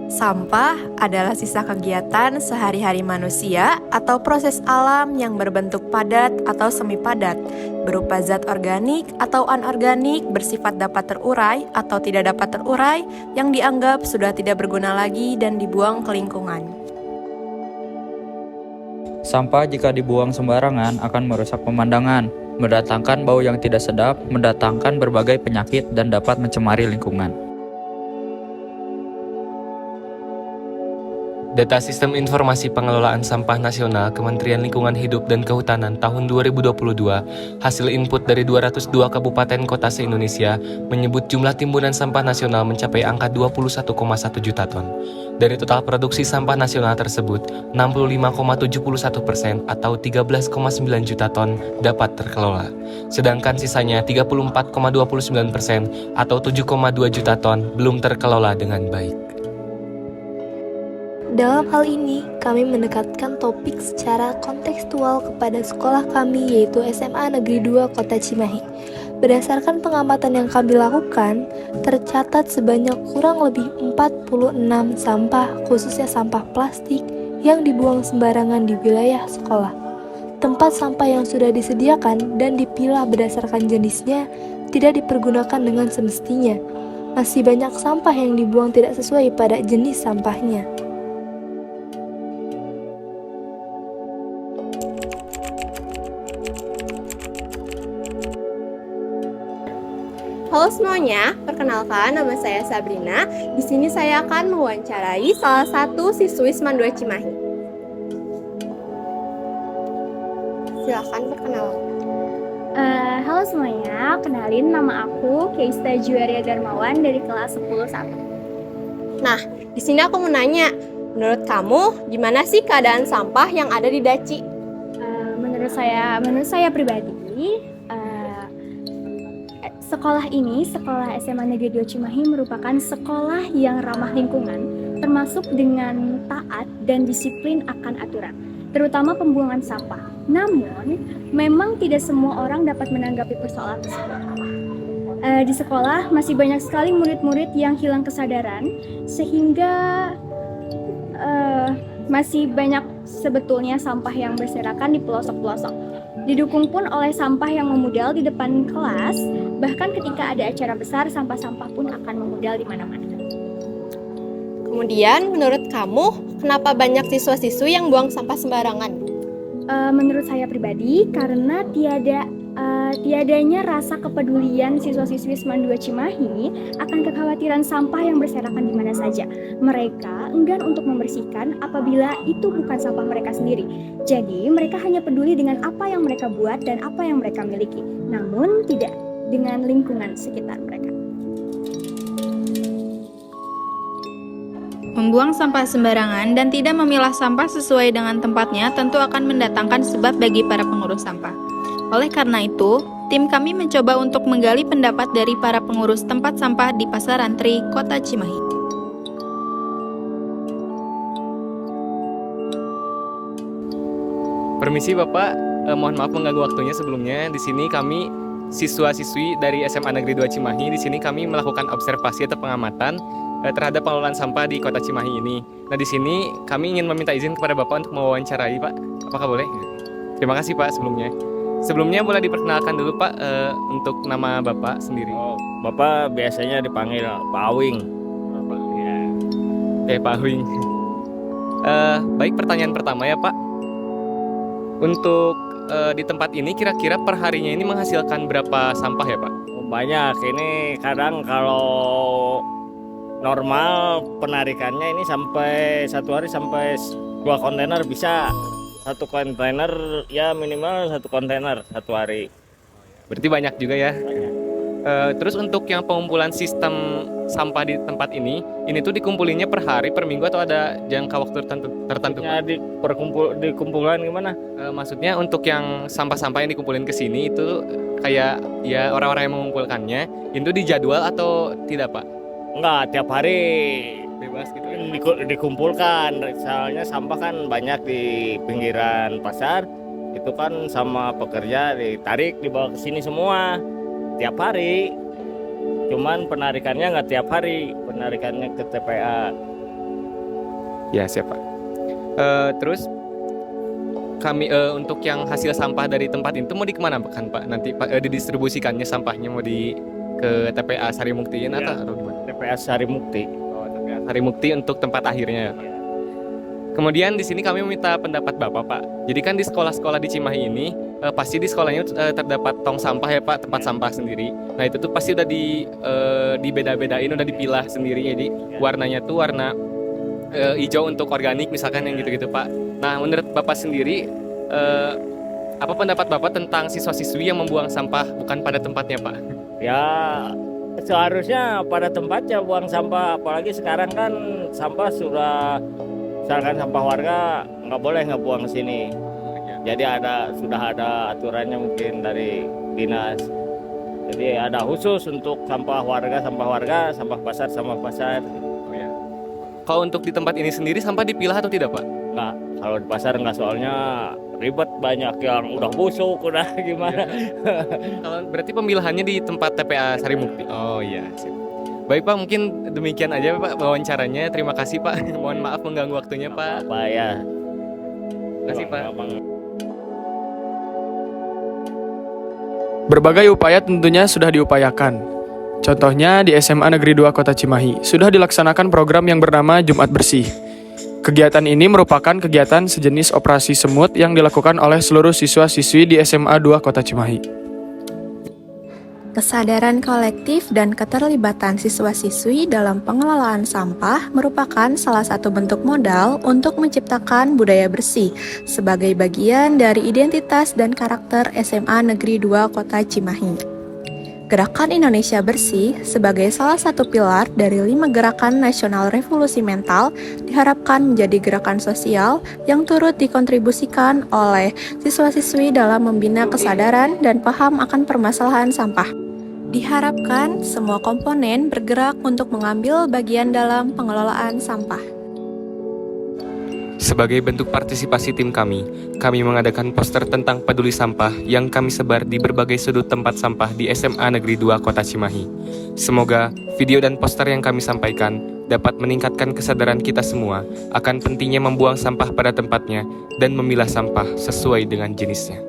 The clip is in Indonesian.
Sampah adalah sisa kegiatan sehari-hari manusia atau proses alam yang berbentuk padat atau semi padat, berupa zat organik atau anorganik bersifat dapat terurai atau tidak dapat terurai yang dianggap sudah tidak berguna lagi dan dibuang ke lingkungan. Sampah jika dibuang sembarangan akan merusak pemandangan, mendatangkan bau yang tidak sedap, mendatangkan berbagai penyakit dan dapat mencemari lingkungan. Data Sistem Informasi Pengelolaan Sampah Nasional Kementerian Lingkungan Hidup dan Kehutanan tahun 2022, hasil input dari 202 kabupaten kota se-Indonesia menyebut jumlah timbunan sampah nasional mencapai angka 21,1 juta ton. Dari total produksi sampah nasional tersebut, 65,71% atau 13,9 juta ton dapat terkelola. Sedangkan sisanya 34,29% atau 7,2 juta ton belum terkelola dengan baik. Dalam hal ini, kami mendekatkan topik secara kontekstual kepada sekolah kami yaitu SMA Negeri 2 Kota Cimahi. Berdasarkan pengamatan yang kami lakukan, tercatat sebanyak kurang lebih 46 sampah, khususnya sampah plastik, yang dibuang sembarangan di wilayah sekolah. Tempat sampah yang sudah disediakan dan dipilah berdasarkan jenisnya tidak dipergunakan dengan semestinya. Masih banyak sampah yang dibuang tidak sesuai pada jenis sampahnya. Halo semuanya, perkenalkan nama saya Sabrina. Di sini saya akan mewawancarai salah satu siswi SMAN 2 Cimahi. Silakan perkenalkan. Halo semuanya, kenalin nama aku Keista Juwaria Darmawan dari kelas 10-1. Nah, di sini aku mau nanya, menurut kamu gimana sih keadaan sampah yang ada di Daci? Menurut saya pribadi, sekolah SMA Negeri 2 Cimahi merupakan sekolah yang ramah lingkungan, termasuk dengan taat dan disiplin akan aturan, terutama pembuangan sampah. Namun, memang tidak semua orang dapat menanggapi persoalan tersebut. Di sekolah masih banyak sekali murid-murid yang hilang kesadaran, sehingga masih banyak sebetulnya sampah yang berserakan di pelosok-pelosok. Didukung pun oleh sampah yang memudal di depan kelas, bahkan ketika ada acara besar, sampah-sampah pun akan memudal di mana-mana. Kemudian, menurut kamu, kenapa banyak siswa-siswi yang buang sampah sembarangan? Menurut saya pribadi, karena tiadanya rasa kepedulian siswa-siswi SMAN 2 Cimahi akan kekhawatiran sampah yang berserakan di mana saja. Mereka enggan untuk membersihkan apabila itu bukan sampah mereka sendiri. Jadi, mereka hanya peduli dengan apa yang mereka buat dan apa yang mereka miliki, namun tidak dengan lingkungan sekitar mereka. Membuang sampah sembarangan dan tidak memilah sampah sesuai dengan tempatnya tentu akan mendatangkan sebab bagi para pengurus sampah. Oleh karena itu, tim kami mencoba untuk menggali pendapat dari para pengurus tempat sampah di Pasar Antri, Kota Cimahi. Permisi Bapak, mohon maaf mengganggu waktunya sebelumnya. Di sini kami siswa-siswi dari SMA Negeri 2 Cimahi. Di sini kami melakukan observasi atau pengamatan terhadap pengelolaan sampah di Kota Cimahi ini. Nah, di sini kami ingin meminta izin kepada Bapak untuk mewawancarai, Pak. Apakah boleh? Terima kasih Pak sebelumnya. Sebelumnya boleh diperkenalkan dulu Pak untuk nama Bapak sendiri. Oh, Bapak biasanya dipanggil Pak Awing. Ya. Pak Awing. Baik, pertanyaan pertama ya Pak. Untuk di tempat ini kira-kira perharinya ini menghasilkan berapa sampah ya Pak? Banyak, ini kadang kalau normal penarikannya ini sampai satu hari sampai 2 kontainer bisa. Satu kontainer ya minimal 1 kontainer satu hari. Berarti banyak juga ya. Terus untuk yang pengumpulan sistem sampah di tempat ini tuh dikumpulinnya per hari, per minggu atau ada jangka waktu tertentu? Ya, dikumpulan gimana? Maksudnya untuk yang sampah-sampah yang dikumpulin ke sini itu kayak ya orang-orang yang mengumpulkannya itu dijadwal atau tidak Pak? Enggak, tiap hari Bebas gitu ya? dikumpulkan. Soalnya sampah kan banyak di pinggiran pasar. Itu kan sama pekerja ditarik dibawa ke sini semua tiap hari. Cuman penarikannya nggak tiap hari, penarikannya ke TPA. Ya, siap Pak. Terus kami untuk yang hasil sampah dari tempat itu mau kemana kan Pak? Nanti didistribusikannya sampahnya mau ke TPA Sarimuktiin atau gimana? TPA Sarimukti. Oh, TPA Sarimukti untuk tempat akhirnya. Kemudian di sini kami meminta pendapat Bapak Pak. Jadi kan di sekolah-sekolah di Cimahi ini pasti di sekolahnya terdapat tong sampah ya Pak, tempat sampah sendiri. Nah itu tuh pasti udah dibeda-bedain, udah dipilah sendiri. Jadi warnanya tuh warna hijau untuk organik misalkan yang gitu-gitu Pak. Nah menurut Bapak sendiri apa pendapat Bapak tentang siswa-siswi yang membuang sampah bukan pada tempatnya Pak? Ya seharusnya pada tempatnya buang sampah, apalagi sekarang kan sampah sudah, misalkan sampah warga nggak boleh ngebuang ke sini. Jadi sudah ada aturannya mungkin dari dinas. Jadi ada khusus untuk sampah warga, sampah pasar. Kalau untuk di tempat ini sendiri sampah dipilah atau tidak Pak? Nggak, kalau di pasar nggak, soalnya ribet, banyak yang udah busuk, udah gimana. Kalau berarti pemilahannya di tempat TPA Sarimukti. Oh iya, sip. Baik Pak, mungkin demikian aja Pak wawancaranya. Terima kasih Pak. Mohon maaf mengganggu waktunya Pak. Apa ya? Terima kasih Pak. Berbagai upaya tentunya sudah diupayakan. Contohnya di SMA Negeri 2 Kota Cimahi sudah dilaksanakan program yang bernama Jumat Bersih. Kegiatan ini merupakan kegiatan sejenis operasi semut yang dilakukan oleh seluruh siswa-siswi di SMA 2 Kota Cimahi. Kesadaran kolektif dan keterlibatan siswa-siswi dalam pengelolaan sampah merupakan salah satu bentuk modal untuk menciptakan budaya bersih sebagai bagian dari identitas dan karakter SMA Negeri 2 Kota Cimahi. Gerakan Indonesia Bersih sebagai salah satu pilar dari 5 gerakan nasional revolusi mental diharapkan menjadi gerakan sosial yang turut dikontribusikan oleh siswa-siswi dalam membina kesadaran dan paham akan permasalahan sampah. Diharapkan semua komponen bergerak untuk mengambil bagian dalam pengelolaan sampah. Sebagai bentuk partisipasi tim kami mengadakan poster tentang peduli sampah yang kami sebar di berbagai sudut tempat sampah di SMA Negeri 2 Kota Cimahi. Semoga video dan poster yang kami sampaikan dapat meningkatkan kesadaran kita semua akan pentingnya membuang sampah pada tempatnya dan memilah sampah sesuai dengan jenisnya.